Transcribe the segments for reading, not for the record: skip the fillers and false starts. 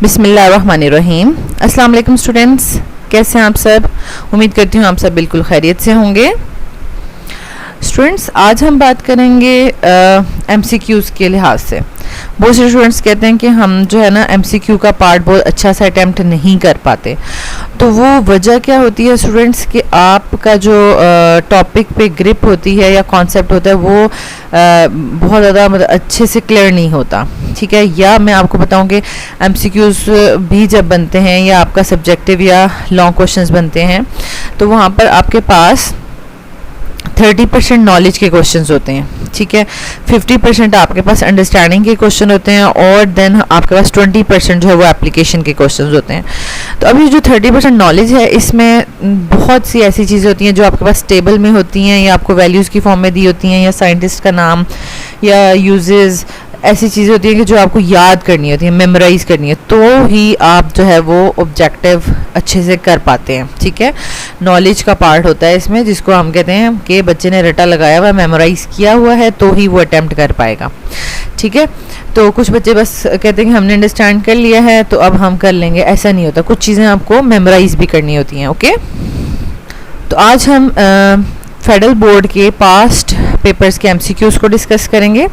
बिस्मिल्लाहिर्रहमानिर्रहीम। अस्सलाम वालेकुम स्टूडेंट्स, कैसे हैं आप सब? उम्मीद करती हूँ आप सब बिल्कुल खैरियत से होंगे। स्टूडेंट्स, आज हम बात करेंगे एमसीक्यूज़ के लिहाज से। बहुत से स्टूडेंट्स कहते हैं कि हम जो है ना एमसीक्यू का पार्ट बहुत अच्छा सा अटैम्प्ट नहीं कर पाते। तो वो वजह क्या होती है स्टूडेंट्स कि आपका जो टॉपिक पे ग्रिप होती है या कॉन्सेप्ट होता है वो बहुत ज़्यादा मतलब अच्छे से क्लियर नहीं होता, ठीक है। या मैं आपको बताऊं कि एमसीक्यूज़ भी जब बनते हैं या आपका सब्जेक्टिव या लॉन्ग क्वेश्चंस बनते हैं तो वहाँ पर आपके पास 30% नॉलेज के क्वेश्चंस होते हैं, ठीक है। 50% आपके पास अंडरस्टैंडिंग के क्वेश्चन होते हैं और देन आपके पास 20% जो है वो एप्लीकेशन के क्वेश्चंस होते हैं। तो अभी जो 30% नॉलेज है इसमें बहुत सी ऐसी चीज़ें होती हैं जो आपके पास टेबल में होती हैं या आपको वैल्यूज़ की फॉर्म में दी होती हैं या साइंटिस्ट का नाम या यूजेस, ऐसी चीज़ें होती हैं कि जो आपको याद करनी होती है, मेमोराइज करनी है, तो ही आप जो है वो ऑब्जेक्टिव अच्छे से कर पाते हैं, ठीक है। नॉलेज का पार्ट होता है इसमें जिसको हम कहते हैं कि बच्चे ने रटा लगाया हुआ, मेमोराइज किया हुआ है तो ही वो अटैम्प्ट कर पाएगा, ठीक है। तो कुछ बच्चे बस कहते हैं कि हमने अंडरस्टैंड कर लिया है तो अब हम कर लेंगे, ऐसा नहीं होता। कुछ चीज़ें आपको मेमोराइज भी करनी होती हैं, ओके। तो आज हम फेडरल बोर्ड के पास्ट पेपर्स के एमसीक्यूज़ को डिस्कस करेंगे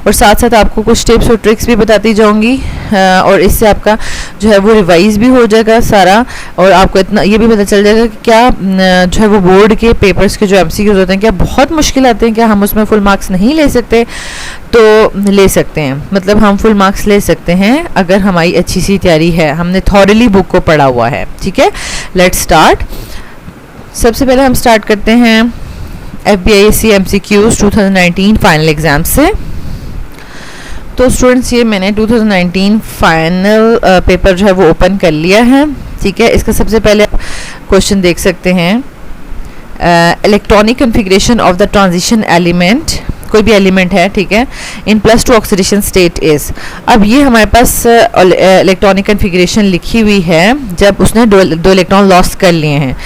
और साथ साथ आपको कुछ टिप्स और ट्रिक्स भी बताती जाऊंगी और इससे आपका जो है वो रिवाइज भी हो जाएगा सारा और आपको इतना ये भी पता चल जाएगा कि क्या जो है वो बोर्ड के पेपर्स के जो एमसीक्यूज़ होते हैं क्या बहुत मुश्किल आते हैं, क्या हम उसमें फुल मार्क्स नहीं ले सकते? तो ले सकते हैं, मतलब हम फुल मार्क्स ले सकते हैं अगर हमारी अच्छी सी तैयारी है, हमने थॉरली बुक को पढ़ा हुआ है, ठीक है। Let's start. सबसे पहले हम स्टार्ट करते हैं FBISC MCQs 2019 फाइनल एग्ज़ाम से। तो स्टूडेंट्स ये मैंने 2019 फाइनल पेपर जो है वो ओपन कर लिया है, ठीक है। इसका सबसे पहले आप क्वेश्चन देख सकते हैं, electronic configuration of the transition element, कोई भी एलिमेंट है, ठीक है, इन +2 ऑक्सीडेशन स्टेट इज। अब ये हमारे पास इलेक्ट्रॉनिक कन्फिग्रेशन लिखी हुई है जब उसने दो इलेक्ट्रॉन लॉस कर लिए हैं।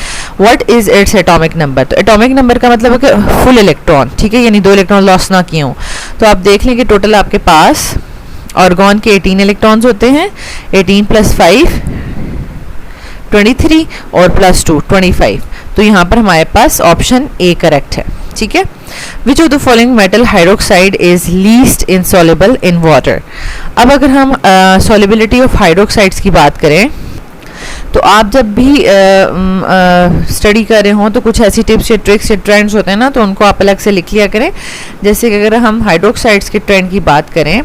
What is its atomic number? तो एटॉमिक नंबर का मतलब है कि फुल इलेक्ट्रॉन, ठीक है, यानी 2 इलेक्ट्रॉन लॉस ना किए हों। तो आप देख लें कि टोटल आपके पास ऑर्गॉन के 18 इलेक्ट्रॉन्स होते हैं, 18 + 5 23 और +2 25। तो यहाँ पर हमारे पास ऑप्शन ए करेक्ट है, ठीक है। Which of the following metal hydroxide is least insoluble in water? अब अगर हम सॉल्युबिलिटी ऑफ हाइड्रोक्साइड्स की बात करें तो आप जब भी स्टडी कर रहे हों तो कुछ ऐसी टिप्स या ट्रिक्स या ट्रेंड्स होते हैं ना, तो उनको आप अलग से लिख लिया करें। जैसे कि अगर हम हाइड्रोक्साइड्स के ट्रेंड की बात करें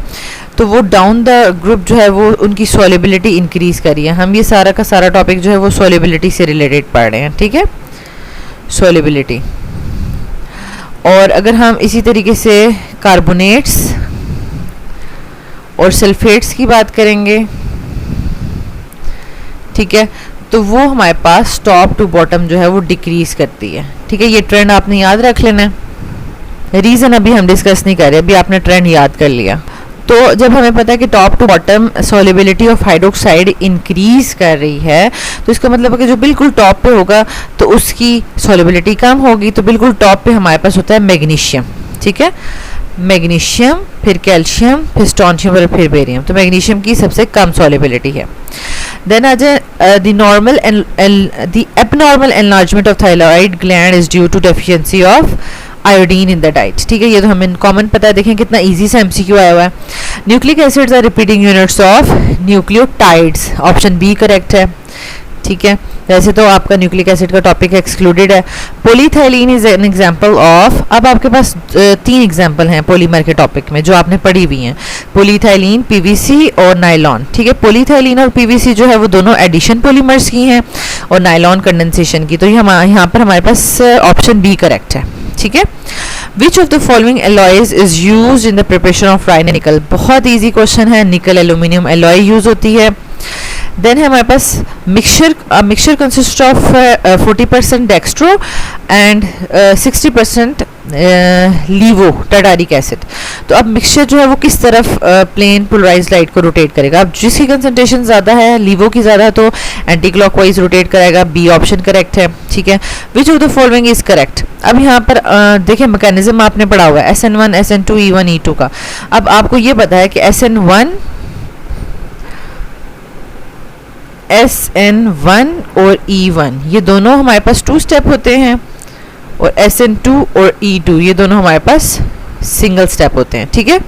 तो वो डाउन द ग्रुप जो है वो उनकी सॉल्युबिलिटी इंक्रीज़ करी है। हम ये सारा का सारा टॉपिक जो है वो सॉल्युबिलिटी से रिलेटेड पढ़ रहे हैं, ठीक है, सॉल्युबिलिटी। और अगर हम इसी तरीके से कार्बोनेट्स और सल्फेट्स की बात करेंगे, ठीक है, तो वो हमारे पास टॉप टू बॉटम जो है वो डिक्रीज करती है, ठीक है। ये ट्रेंड आपने याद रख लेना है, रीज़न अभी हम डिस्कस नहीं कर रहे, अभी आपने ट्रेंड याद कर लिया। तो जब हमें पता है कि top to bottom solubility of hydroxide increase कर रही है तो इसका मतलब है कि जो बिल्कुल टॉप पे होगा तो उसकी सॉल्युबिलिटी कम होगी। तो बिल्कुल टॉप पे हमारे पास होता है मैग्नीशियम, ठीक है, मैग्नीशियम, फिर कैल्शियम, फिर स्ट्रोंशियम और फिर बेरियम। तो मैग्नीशियम की सबसे कम सॉल्युबिलिटी है। देन आ जाए the abnormal enlargement of thyroid gland is due to deficiency of iodine in the diet, ठीक है। ये तो हमें कॉमन पता है, देखें कितना इजी सा एमसीक्यू आया हुआ है। Nucleic acids are repeating units of nucleotides, option B correct है, ठीक है। वैसे तो आपका न्यूक्लिक एसिड का टॉपिक एक्सक्लूडेड है। Polyethylene is an example of, अब आपके पास 3 एग्जांपल हैं पॉलीमर के टॉपिक में जो आपने पढ़ी हुई हैं, पॉलीथाइलीन, पीवीसी और नायलॉन, ठीक है। पॉलीथाइलीन और पीवीसी जो है वो दोनों एडिशन पॉलीमर्स की हैं और नायलॉन कंडेंसेशन की। तो यहाँ पर हमारे पास ऑप्शन बी करेक्ट है, ठीक है। Which of the following alloys is use in the preparation of iron निकल? बहुत ईजी क्वेश्चन है, निकल एल्यूमिनियम एलॉय यूज होती है। देन है हमारे पास mixture consist of 40% dextro and 60% laevo tartaric acid. तो अब मिक्सचर जो है वो किस तरफ प्लेन पोलराइज्ड लाइट को रोटेट करेगा? अब जिसकी कंसंट्रेशन ज़्यादा है, लीवो की ज़्यादा है, तो एंटी क्लॉकवाइज रोटेट कराएगा, बी ऑप्शन करेक्ट है, ठीक है। Which of the following is correct? अब यहाँ पर देखिए मैकेनिज्म आपने पढ़ा हुआ है SN1 SN2 E1 E2 का। अब आपको ये पता है कि SN1 SN1 और E1 ये दोनों हमारे पास 2 स्टेप होते हैं, और SN2 और E2 ये दोनों हमारे पास सिंगल स्टेप होते हैं। ठीक है,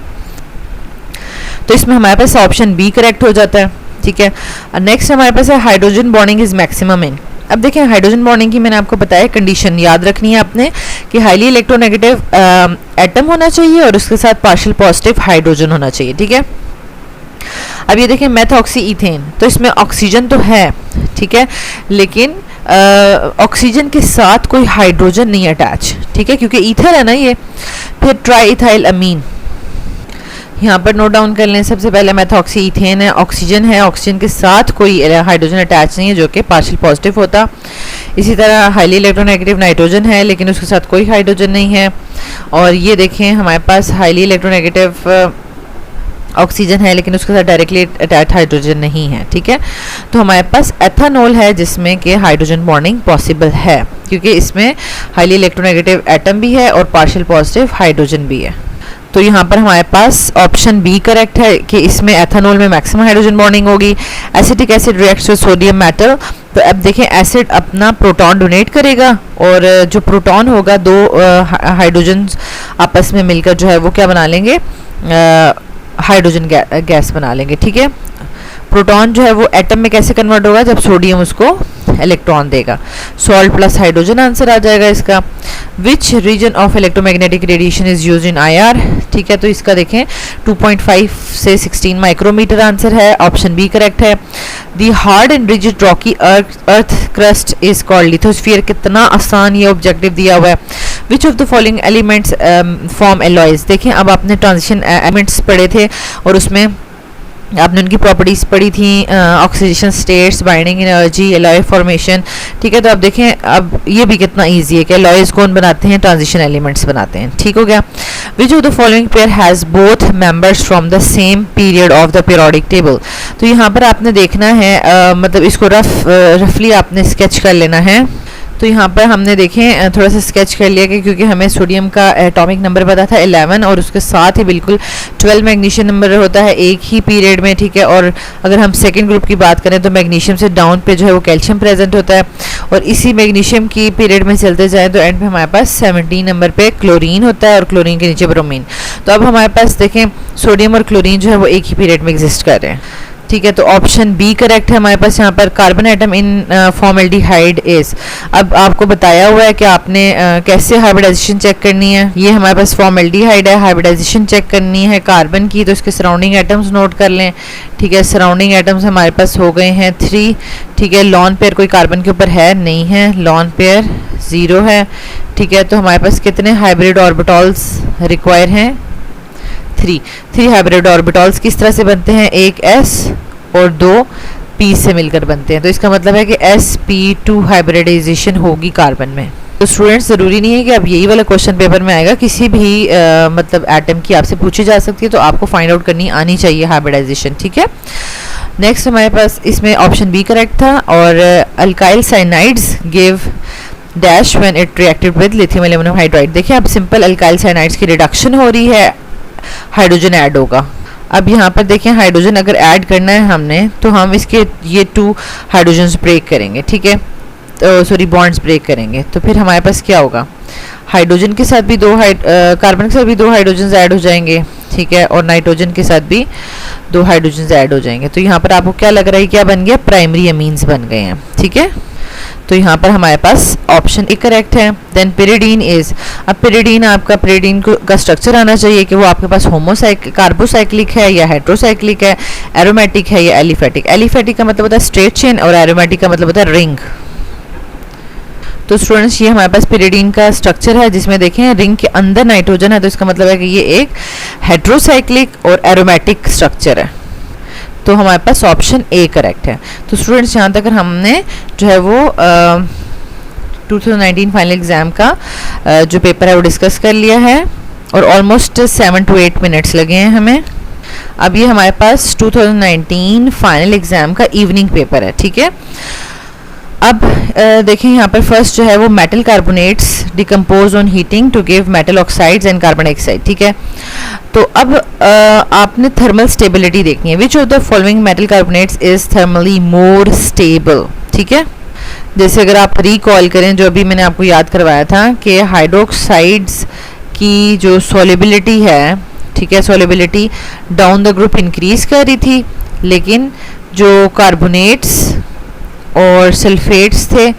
तो इसमें हमारे पास ऑप्शन बी करेक्ट हो जाता है। ठीक है, नेक्स्ट हमारे पास है hydrogen bonding is maximum in. अब देखें हाइड्रोजन बॉन्डिंग की मैंने आपको बताया कंडीशन याद रखनी है आपने कि हाईली इलेक्ट्रोनेगेटिव एटम होना चाहिए और उसके साथ पार्शियल पॉजिटिव हाइड्रोजन होना चाहिए। ठीक है, अब ये देखें मेथॉक्सी इथेन, तो इसमें ऑक्सीजन तो है, ठीक है, लेकिन ऑक्सीजन के साथ कोई हाइड्रोजन नहीं अटैच। ठीक है, क्योंकि ईथर है ना ये। फिर ट्राई इथाइल अमीन, यहाँ पर नोट डाउन कर लें। सबसे पहले मेथॉक्सी इथेन है, ऑक्सीजन है, ऑक्सीजन के साथ कोई हाइड्रोजन अटैच नहीं है जो कि पार्शियल पॉजिटिव होता। इसी तरह हाईली इलेक्ट्रोनेगेटिव नाइट्रोजन है लेकिन उसके साथ कोई हाइड्रोजन नहीं है। और ये देखें हमारे पास हाईली इलेक्ट्रोनेगेटिव ऑक्सीजन है लेकिन उसके साथ डायरेक्टली अटैच हाइड्रोजन नहीं है। ठीक है, तो हमारे पास एथानॉल है जिसमें कि हाइड्रोजन बॉन्डिंग पॉसिबल है क्योंकि इसमें हाईली इलेक्ट्रोनेगेटिव एटम भी है और पार्शियल पॉजिटिव हाइड्रोजन भी है। तो यहाँ पर हमारे पास ऑप्शन बी करेक्ट है कि इसमें एथानॉल में मैक्सिमम हाइड्रोजन बॉन्डिंग होगी। Acetic acid reacts with sodium metal, तो अब देखें एसिड अपना प्रोटॉन डोनेट करेगा और जो प्रोटॉन होगा दो हाइड्रोजन आपस में मिलकर जो है वो क्या बना लेंगे, हाइड्रोजन गैस बना लेंगे। ठीक है, प्रोटॉन जो है वो एटम में कैसे कन्वर्ट होगा, जब सोडियम उसको इलेक्ट्रॉन देगा। सॉल्ट प्लस हाइड्रोजन आंसर आ जाएगा इसका। Which region of electromagnetic radiation is used in IR, ठीक है, तो इसका देखें 2.5 से 16 माइक्रोमीटर आंसर है, ऑप्शन बी करेक्ट है। दी hard and rigid Rocky earth crust is called lithosphere, कितना आसान ये ऑब्जेक्टिव दिया हुआ है। Which of the following elements form alloys, देखें अब आपने ट्रांजिशन एलिमेंट्स पढ़े थे और उसमें आपने उनकी प्रॉपर्टीज़ पढ़ी थी, oxidation states, binding energy, alloy formation. ठीक है, तो अब देखें अब ये भी कितना इजी है कि एलॉयज कौन बनाते हैं, ट्रांजिशन एलिमेंट्स बनाते हैं। ठीक हो गया। विच of the following pair has both members from the same period of the periodic table, तो यहाँ पर आपने देखना है मतलब इसको रफली आपने स्केच कर लेना है। तो यहाँ पर हमने देखें थोड़ा सा स्केच कर लिया कि क्योंकि हमें सोडियम का एटॉमिक नंबर पता था 11 और उसके साथ ही बिल्कुल 12 मैग्नीशियम नंबर होता है एक ही पीरियड में। ठीक है, और अगर हम सेकंड ग्रुप की बात करें तो मैग्नीशियम से डाउन पे जो है वो कैल्शियम प्रेजेंट होता है और इसी मैग्नीशियम की पीरियड में चलते जाएँ तो एंड पे हमारे पास 17 नंबर पे क्लोरीन होता है और क्लोरीन के नीचे ब्रोमीन। तो अब हमारे पास देखें सोडियम और क्लोरीन जो है वो एक ही पीरियड में एग्जिस्ट कर रहे हैं। ठीक है, तो ऑप्शन बी करेक्ट है हमारे पास यहाँ पर। Carbon atom in formaldehyde is, अब आपको बताया हुआ है कि आपने कैसे हाइब्रिडाइजेशन चेक करनी है। ये हमारे पास फॉर्मेल्डिहाइड है, हाइब्रिडाइजेशन चेक करनी है कार्बन की, तो इसके सराउंडिंग एटम्स नोट कर लें। ठीक है, सराउंडिंग एटम्स हमारे पास हो गए हैं 3। ठीक है, लॉन पेयर कोई कार्बन के ऊपर है नहीं है, लॉन पेयर 0 है। ठीक है, तो हमारे पास कितने हाइब्रिड ऑर्बिटल्स रिक्वायर हैं, 3 हाइब्रिड ऑर्बिटल्स किस तरह से बनते हैं, एक s और 2 p से मिलकर बनते हैं। तो इसका मतलब है कि sp2 हाइब्रिडाइजेशन होगी कार्बन में। तो स्टूडेंट्स ज़रूरी नहीं है कि अब यही वाला क्वेश्चन पेपर में आएगा, किसी भी मतलब एटम की आपसे पूछी जा सकती है, तो आपको फाइंड आउट करनी आनी चाहिए हाइब्रिडाइजेशन। ठीक है, नेक्स्ट हमारे पास इसमें ऑप्शन बी करेक्ट था। और alkyl cyanides give dash when it reacted with lithium aluminium hydride, देखिए अब सिंपल अल्काइल साइनाइड्स की रिडक्शन हो रही है, हाइड्रोजन ऐड होगा। अब यहाँ पर देखें हाइड्रोजन अगर ऐड करना है हमने तो हम इसके ये 2 हाइड्रोजन्स ब्रेक करेंगे। ठीक है, तो सॉरी बॉन्ड्स ब्रेक करेंगे, तो फिर हमारे पास क्या होगा, हाइड्रोजन के साथ भी कार्बन के साथ भी 2 हाइड्रोजन्स ऐड हो जाएंगे। ठीक है, और नाइट्रोजन के साथ भी 2 हाइड्रोजन्स ऐड हो जाएंगे। तो यहाँ पर आपको क्या लग रहा है, क्या बन गया, प्राइमरी अमीन्स बन गए हैं। ठीक है, तो यहाँ पर हमारे पास ऑप्शन ए करेक्ट है। देन पिरिडीन इज, अब पिरिडीन आपका पिरिडीन का स्ट्रक्चर आना चाहिए कि वो आपके पास कार्बोसाइक्लिक है या हेट्रोसाइक्लिक है, एरोमेटिक है या एलिफेटिक। एलिफेटिक का मतलब होता है स्ट्रेट चेन और एरोमेटिक का मतलब होता है रिंग। तो स्टूडेंट्स ये हमारे पास पिरिडीन का स्ट्रक्चर है जिसमें देखें रिंग के अंदर नाइट्रोजन है, तो इसका मतलब है कि ये एक हेट्रोसाइक्लिक और एरोमेटिक स्ट्रक्चर है। तो हमारे पास ऑप्शन ए करेक्ट है। तो स्टूडेंट्स यहाँ तक हमने जो है वो 2019 फाइनल एग्ज़ाम का जो पेपर है वो डिस्कस कर लिया है और ऑलमोस्ट 7 to 8 मिनट्स लगे हैं हमें। अब ये हमारे पास 2019 फाइनल एग्ज़ाम का इवनिंग पेपर है। ठीक है, अब देखिए यहाँ पर फर्स्ट जो है वो metal carbonates decompose on heating to give metal oxides and carbon dioxide, ठीक है। तो अब आपने थर्मल स्टेबिलिटी देखनी है। Which of the following metal carbonates is thermally more stable, ठीक है। जैसे अगर आप रिकॉल करें जो अभी मैंने आपको याद करवाया था कि हाइड्रोक्साइड्स की जो सॉलिबिलिटी है, ठीक है, solubility down the group increase कर रही थी, लेकिन जो कार्बोनेट्स और सल्फेट्स थे,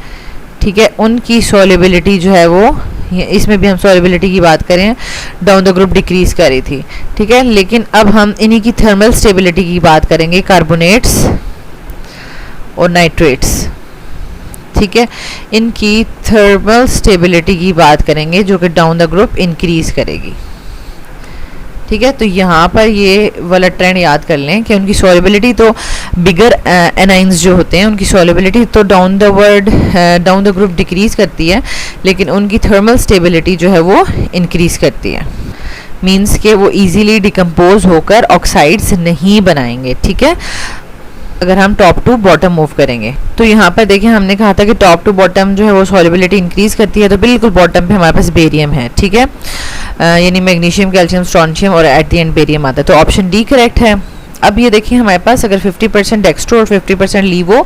ठीक है, उनकी सॉलिबिलिटी जो है वो, इसमें भी हम सॉलिबिलिटी की बात करें, डाउन द ग्रुप डिक्रीज कर रही थी, ठीक है। लेकिन अब हम इन्हीं की थर्मल स्टेबिलिटी की बात करेंगे, कार्बोनेट्स और नाइट्रेट्स, ठीक है, इनकी थर्मल स्टेबिलिटी की बात करेंगे जो कि डाउन द ग्रुप इंक्रीज करेगी, ठीक है। तो यहाँ पर ये वाला ट्रेंड याद कर लें कि उनकी सॉलिबिलिटी तो बिगर एनाइंस जो होते हैं उनकी सॉलिबिलिटी तो डाउन द ग्रुप डिक्रीज करती है, लेकिन उनकी थर्मल स्टेबिलिटी जो है वो इंक्रीज करती है। मींस कि वो इजीली डिकम्पोज होकर ऑक्साइड्स नहीं बनाएंगे, ठीक है, अगर हम टॉप टू बॉटम मूव करेंगे। तो यहाँ पर देखिए हमने कहा था कि टॉप टू बॉटम जो है वो सॉलिबिलिटी इंक्रीज करती है, तो बिल्कुल बॉटम पे हमारे पास बेरियम है, ठीक है, यानी मैग्नीशियम, कैल्शियम, स्ट्रोंशियम और एट द एंड बेरियम आता है। तो ऑप्शन डी करेक्ट है। अब ये देखिए हमारे पास अगर 50% डेक्स्ट्रो और 50% लीवो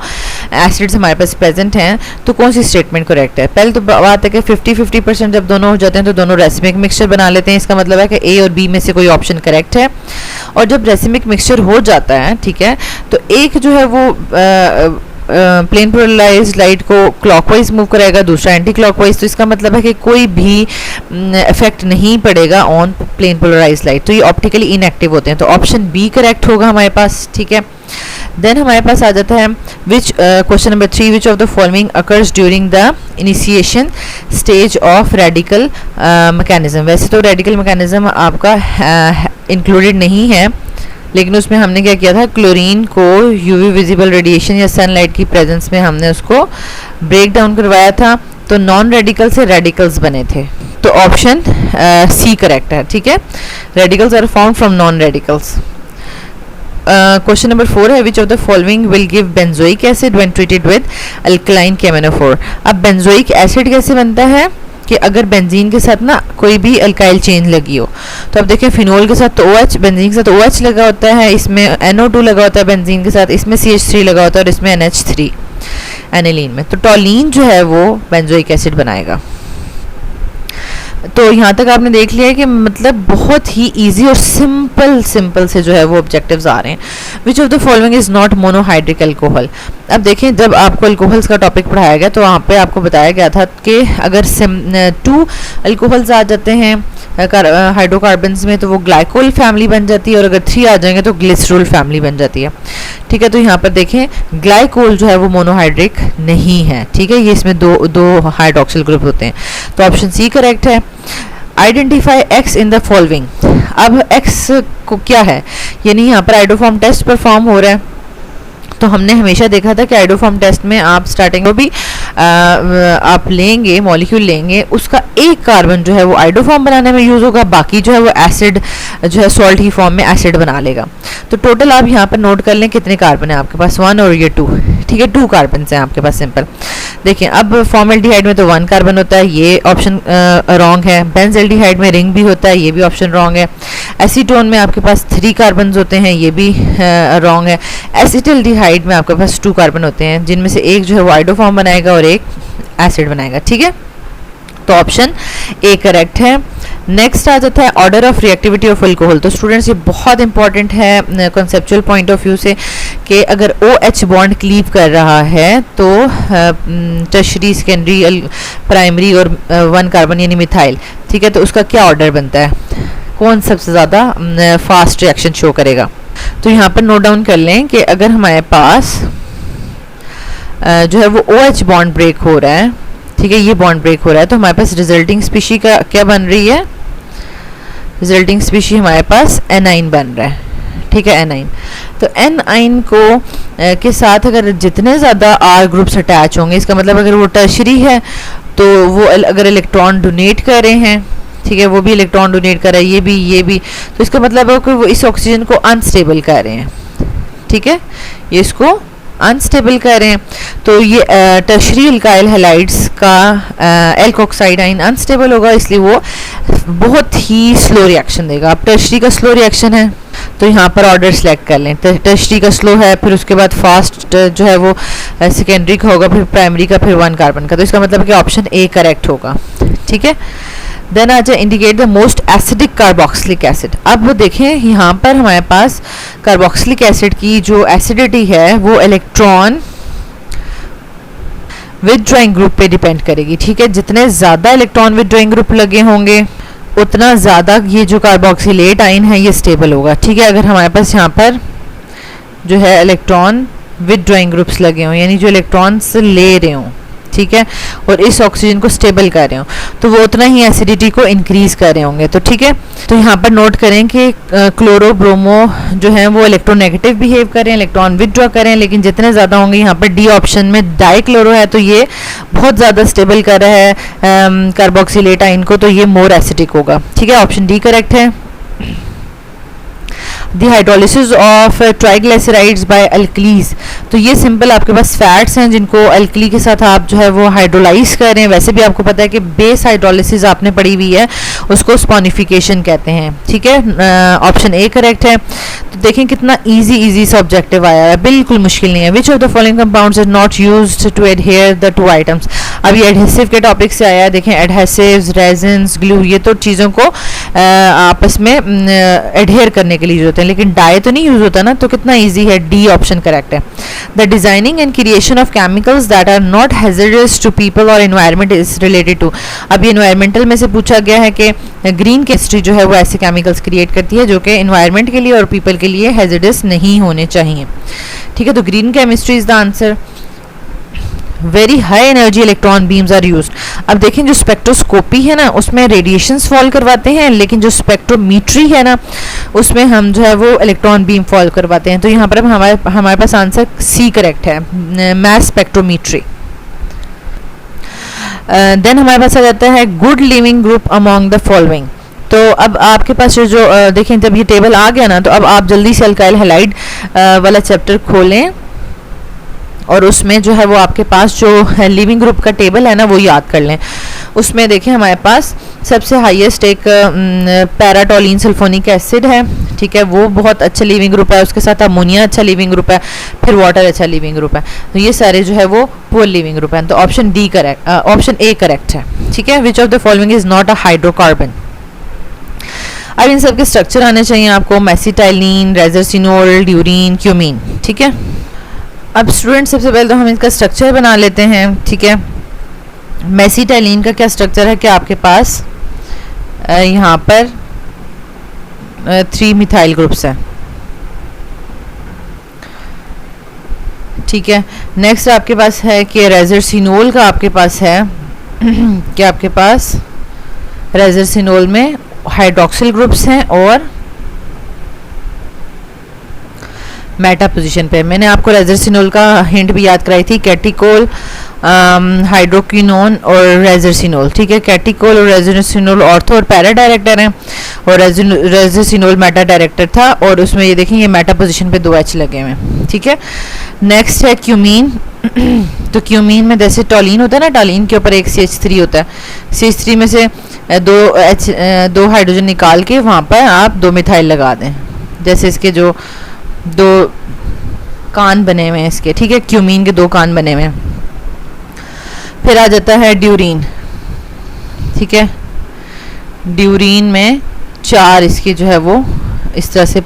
एसिड्स हमारे पास प्रेजेंट हैं तो कौन सी स्टेटमेंट करेक्ट है। पहले तो बात है कि 50-50% जब दोनों हो जाते हैं तो दोनों रेसिमिक मिक्सचर बना लेते हैं, इसका मतलब है कि ए और बी में से कोई ऑप्शन करेक्ट है। और जब रेसिमिक मिक्सचर हो जाता है, ठीक है, तो एक जो है वो प्लेन पोलराइज्ड लाइट को क्लॉकवाइज मूव कराएगा, दूसरा एंटी क्लॉकवाइज, तो इसका मतलब है कि कोई भी इफेक्ट नहीं पड़ेगा ऑन प्लेन पोलराइज्ड लाइट, तो ये ऑप्टिकली इनएक्टिव होते हैं। तो ऑप्शन बी करेक्ट होगा हमारे पास, ठीक है। देन हमारे पास आ जाता है which question number 3, which of the following occurs during the initiation stage of radical mechanism. वैसे तो रेडिकल मैकेनिज्म आपका इंक्लूडेड नहीं है, लेकिन उसमें हमने क्या किया था, क्लोरीन को यूवी विजिबल रेडिएशन या सनलाइट की प्रेजेंस में हमने उसको ब्रेक डाउन करवाया था, तो नॉन रेडिकल से रेडिकल्स बने थे। तो ऑप्शन सी करेक्ट है, ठीक है, radicals are found from non radicals. Question number 4 है which of the following will give benzoic acid when treated with alkaline KMnO4। अब बेंजोइक एसिड कैसे बनता है कि अगर बेंजीन के साथ ना कोई भी अल्काइल चेन लगी हो, तो अब देखिए फिनोल के साथ तो OH, बेंजीन के साथ OH लगा होता है, इसमें NO2 लगा होता है बेंजीन के साथ, इसमें CH3 लगा होता है और इसमें NH3 एनिलीन में, तो टॉलीन जो है वो बेंजोइक एसिड बनाएगा। तो यहाँ तक आपने देख लिया है कि मतलब बहुत ही इजी और सिंपल से जो है वो ऑब्जेक्टिव्स आ रहे हैं। विच of the following is not monohydric alcohol. अब देखें जब आपको अल्कोहल्स का टॉपिक पढ़ाया गया तो वहाँ पे आपको बताया गया था कि अगर 2 अल्कोहल्स आ जाते हैं हाइड्रोकार्बन्स में तो वो ग्लाइकोल फैमिली बन जाती है, और अगर 3 आ जाएंगे तो ग्लिसरॉल फैमिली बन जाती है, ठीक है। तो यहाँ पर देखें ग्लाइकोल जो है वो मोनोहाइड्रिक नहीं है, ठीक है, ये इसमें दो हाइड्रोक्सिल ग्रुप होते हैं, तो ऑप्शन सी करेक्ट है। Identify x in the following. अब एक्स को क्या है, यानी यहाँ पर आइडोफॉर्म टेस्ट परफॉर्म हो रहा है, तो हमने हमेशा देखा था कि आइडोफॉर्म टेस्ट में आप स्टार्टिंग में भी आप लेंगे मॉलिक्यूल लेंगे, उसका एक कार्बन जो है वो आइडोफॉर्म बनाने में यूज़ होगा, बाकी जो है वो एसिड जो है सॉल्ट की फॉर्म में एसिड बना लेगा। तो टोटल आप यहाँ पर नोट कर लें कितने कार्बन है आपके पास, 1 और ये 2, ठीक है, 2 कार्बन हैं आपके पास सिंपल। देखिए अब फॉर्मल्डिहाइड में तो 1 कार्बन होता है, ये ऑप्शन रॉन्ग है। बेंजल्डिहाइड में रिंग भी होता है, ये भी ऑप्शन रॉन्ग है। एसीटोन में आपके पास 3 कार्बन होते हैं, ये भी रॉन्ग है। एसिटिल्डिहाइड में आपके पास 2 कार्बन होते हैं, जिनमें से एक जो है वो आइडोफॉर्म बनाएगा और एक एसिड बनाएगा, ठीक है, तो ऑप्शन ए करेक्ट है। नेक्स्ट आ जाता है order of reactivity of alcohol. तो स्टूडेंट्स ये बहुत इंपॉर्टेंट है कॉन्सेप्चुअल पॉइंट ऑफ व्यू से कि अगर OH बॉन्ड क्लीव कर रहा है तो टर्शरी, सेकेंडरी, प्राइमरी और 1 कार्बन यानी मिथाइल, ठीक है, तो उसका क्या ऑर्डर बनता है, कौन सबसे ज़्यादा फास्ट रिएक्शन शो करेगा। तो यहाँ पर नोट डाउन कर लें कि अगर हमारे पास जो है वो OH बॉन्ड ब्रेक हो रहा है, ठीक है, ये बॉन्ड ब्रेक हो रहा है, तो हमारे पास रिजल्टिंग स्पीशी का क्या बन रही है, रिजल्टिंग स्पीशी हमारे पास एनाइन बन रहा है, ठीक है, एनाइन। तो एनाइन को के साथ अगर जितने ज़्यादा R ग्रुप्स अटैच होंगे, इसका मतलब अगर वो टर्शरी है तो वो अगर इलेक्ट्रॉन डोनेट कर रहे हैं, ठीक है, वो भी इलेक्ट्रॉन डोनेट कर रहा है, ये भी, तो इसका मतलब है कि वो इस ऑक्सीजन को अनस्टेबल कर रहे हैं, ठीक है, ये इसको अनस्टेबल कर रहे हैं, तो ये टर्शरी अल्काइल हैलाइड्स का एल्कोक्साइड आयन अनस्टेबल होगा, इसलिए वो बहुत ही स्लो रिएक्शन देगा। अब टर्शरी का स्लो रिएक्शन है तो यहाँ पर ऑर्डर सेलेक्ट कर लें। टर्शरी का स्लो है, फिर उसके बाद फास्ट जो है वो सेकेंडरी का होगा, फिर प्राइमरी का, फिर 1 कार्बन का। तो इसका मतलब है कि ऑप्शन ए करेक्ट होगा। ठीक है, देन आ जाए indicate the most acidic carboxylic acid. अब वो देखें यहाँ पर हमारे पास कार्बोक्सिलिक एसिड की जो एसिडिटी है वो इलेक्ट्रॉन विथड्रॉइंग ग्रुप पे डिपेंड करेगी। ठीक है, जितने ज़्यादा इलेक्ट्रॉन विथड्रॉइंग ग्रुप लगे होंगे उतना ज़्यादा ये जो कार्बोक्सिलेट आयन है ये स्टेबल होगा। ठीक है, अगर हमारे पास यहाँ पर जो है इलेक्ट्रॉन विथड्रॉइंग ग्रुप्स लगे हों, यानी जो इलेक्ट्रॉन्स ले रहे हों, ठीक है, और इस ऑक्सीजन को स्टेबल कर रहे हो, तो वो उतना ही एसिडिटी को इंक्रीज कर रहे होंगे। तो ठीक है, तो यहाँ पर नोट करें कि क्लोरो ब्रोमो जो है वो इलेक्ट्रोनेगेटिव बिहेव करें, इलेक्ट्रॉन विथड्रॉ करें, लेकिन जितने ज़्यादा होंगे, यहाँ पर डी ऑप्शन में डाइक्लोरो है तो ये बहुत ज़्यादा स्टेबल कर रहा है कार्बोक्सिलेट आयन को, तो ये मोर एसिडिक होगा। ठीक है, ऑप्शन डी करेक्ट है। The hydrolysis of triglycerides by alkalis, तो ये सिंपल आपके पास फैट्स हैं जिनको अल्कली के साथ आप जो है वो हाइड्रोलाइज कर रहे हैं। वैसे भी आपको पता है कि बेस हाइड्रोलिसिस आपने पढ़ी हुई है, उसको स्पॉनिफिकेशन कहते हैं। ठीक है, ऑप्शन ए करेक्ट है। तो देखें कितना इजी सा ऑब्जेक्टिव आया है, बिल्कुल मुश्किल नहीं है। Which of the following compounds are not used to adhere the two items. अब ये एडहेसिव के टॉपिक से आया है। देखें एडहेसिव्स, रेजिन्स, ग्लू, ये तो चीज़ों को आपस में एडहेयर करने के लिए यूज होते हैं, लेकिन डाई तो नहीं यूज होता ना, तो कितना इजी है, डी ऑप्शन करेक्ट है। The designing and creation of chemicals that are not hazardous to people और एनवायरनमेंट इज रिलेटेड टू। अब ये एनवायरमेंटल में से पूछा गया है कि ग्रीन केमिस्ट्री जो है वो ऐसे केमिकल्स क्रिएट करती है जो कि एनवायरनमेंट के लिए और पीपल के लिए हैजर्डस नहीं होने चाहिए। ठीक है, तो green chemistry is the answer. Very high energy electron beams are used. अब देखें जो स्पेक्ट्रोस्कोपी है ना उसमें रेडिएशंस फॉल करवाते हैं, लेकिन जो स्पेक्ट्रोमीट्री है ना उसमें हम जो है वो इलेक्ट्रॉन बीम फॉल करवाते हैं। तो यहाँ पर अब हमारे पास आंसर सी करेक्ट है, मास स्पेक्ट्रोमीट्री। देन हमारे पास आ जाता है good leaving group among the following. तो अब आपके पास जो देखें जब ये टेबल आ गया ना, तो अब आप जल्दी से अल्काइल हैलाइड वाला चैप्टर खोलें और उसमें जो है वो आपके पास जो लिविंग ग्रुप का टेबल है ना वो याद कर लें। उसमें देखें हमारे पास सबसे हाईएस्ट एक पैराटोलिन सल्फोनिक एसिड है। ठीक है, वो बहुत अच्छा लिविंग ग्रुप है, उसके साथ अमोनिया अच्छा लिविंग ग्रुप है, फिर वाटर अच्छा लिविंग ग्रुप है। तो ये सारे जो है वो पुअर लिविंग ग्रुप हैं। तो option D correct, option A correct है। ठीक है, which of the following is not a hydrocarbon. अब इन सब के स्ट्रक्चर आने चाहिए आपको, मेसिटाइलिन, रेजरसिनोल, ड्यूरीन, क्यूमीन। ठीक है, अब स्टूडेंट सबसे पहले तो हम इसका स्ट्रक्चर बना लेते हैं। ठीक है, मेसिटाइलिन का क्या स्ट्रक्चर है कि आपके पास यहाँ पर 3 मिथाइल ग्रुप्स हैं। ठीक है, नेक्स्ट आपके पास है कि रेजरसिनोल का आपके पास है कि आपके पास रेजरसिनोल में हाइड्रोक्सिल ग्रुप्स हैं और मेटा पोजीशन पे। मैंने आपको रेजरसिनोल का हिंट भी याद कराई थी, कैटिकोल, हाइड्रोक्विनोन और रेजरसिनोल। ठीक है, कैटिकोल और रेजरसिनोल ऑर्थो और पैरा डायरेक्टर हैं और रेजरसिनोल मेटा डायरेक्टर था, और उसमें ये देखें ये मेटा पोजीशन पे 2 H लगे हुए हैं। ठीक है, नेक्स्ट है क्यूमीन। तो क्यूमीन में जैसे टॉलिन होता है ना, टॉलिन के ऊपर एक CH3 होता है, CH3 में से 2 हाइड्रोजन निकाल के वहाँ पर आप 2 मिथाइल लगा दें, जैसे इसके जो 2 कान बने हुए हैं इसके। ठीक है, क्यूमीन के 2 कान बने हुए हैं। फिर आ जाता है ड्यूरीन। ठीक है, ड्यूरीन में 4 इसके जो है वो इस तरह से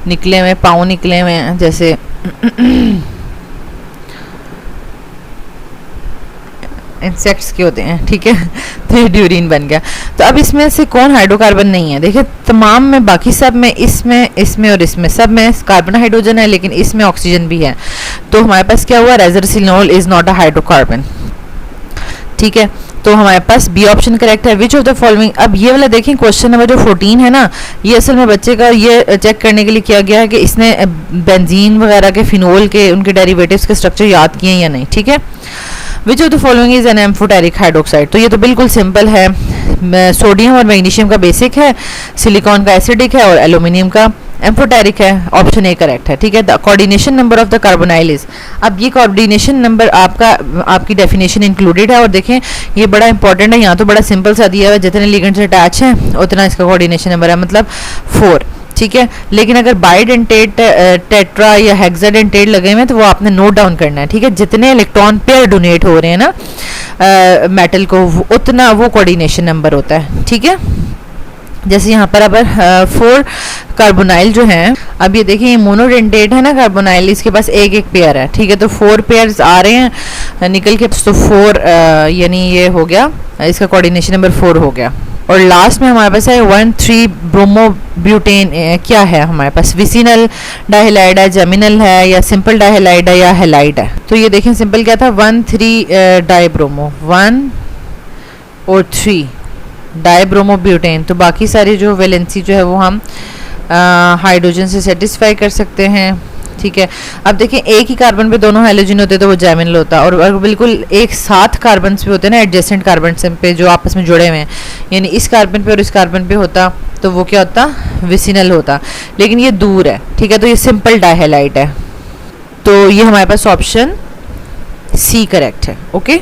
निकले हुए, पाँव निकले हुए हैं जैसे इंसेक्ट्स के होते हैं। ठीक है, तो ये ड्यूरीन बन गया। तो अब इसमें से कौन हाइड्रोकार्बन नहीं है? देखिए तमाम में, बाकी सब में, इसमें और इसमें सब में कार्बन हाइड्रोजन है, लेकिन इसमें ऑक्सीजन भी है। तो हमारे पास क्या हुआ, रेजरसिनोल इज नॉट अ हाइड्रोकार्बन। ठीक है, तो हमारे पास बी ऑप्शन करेक्ट है। Which of the following. अब ये वाला देखें क्वेश्चन नंबर जो 14 है ना, ये असल में बच्चे का ये चेक करने के लिए किया गया है कि इसने बेंजीन वगैरह के, फिनोल के, उनके डेरिवेटिव्स के स्ट्रक्चर याद किए या नहीं। ठीक है, which of the following is an amphoteric hydroxide. तो ये तो बिल्कुल सिंपल है, सोडियम और मैग्नीशियम का बेसिक है, सिलिकॉन का एसिडिक है और एल्यूमिनियम का एम्फोटेरिक है, ऑप्शन ए करेक्ट है, ठीक है। The coordination number of the carbonyl is, अब ये कोऑर्डिनेशन नंबर आपकी डेफिनेशन इंक्लूडेड है, और देखें ये बड़ा इंपॉर्टेंट है, यहाँ तो बड़ा सिंपल सा दिया हुआ है, जितने लिगेंड्स अटैच हैं उतना इसका कोऑर्डिनेशन नंबर है, मतलब 4, ठीक है। लेकिन अगर बाइडेंटेट, टेट्रा या हेक्साडेंटेट लगे हुए हैं तो वो आपने नोट डाउन करना है, ठीक है। जितने इलेक्ट्रॉन पेयर डोनेट हो रहे हैं ना मेटल को, उतना वो कोऑर्डिनेशन नंबर होता है, ठीक है। जैसे यहाँ पर अब 4 कार्बोनाइल जो हैं, अब ये देखिए ये मोनोडेंटेट है ना कार्बोनाइल, इसके पास एक एक पेयर है, ठीक है। तो 4 पेयर्स आ रहे हैं निकल के, तो 4 यानी ये हो गया, इसका कोऑर्डिनेशन नंबर 4 हो गया। और लास्ट में हमारे पास है 1,3 ब्रोमोब्यूटेन, क्या है हमारे पास, विसिनल डाइहैलाइड है, जेमिनल है, या सिंपल डाइहैलाइड है, या हैलाइड है। तो ये देखें सिंपल क्या था, 1,3 डाइब्रोमो, 1 और 3 डाइब्रोमोब्यूटेन, तो बाकी सारी जो वैलेंसी जो है वो हम हाइड्रोजन से सेटिस्फाई कर सकते हैं, ठीक है। अब देखिए एक ही कार्बन पे दोनों हाइड्रोजन होते तो वो जेमिनल होता, और बिल्कुल एक साथ कार्बन पे होते हैं ना, एडजेसेंट कार्बन पे जो आपस में जुड़े हुए हैं, यानी इस कार्बन पे और इस कार्बन पे होता तो वो क्या होता, विसिनल होता। लेकिन ये दूर है, ठीक है, तो ये सिंपल डाइहैलाइड है। तो ये हमारे पास ऑप्शन सी करेक्ट है, ओके।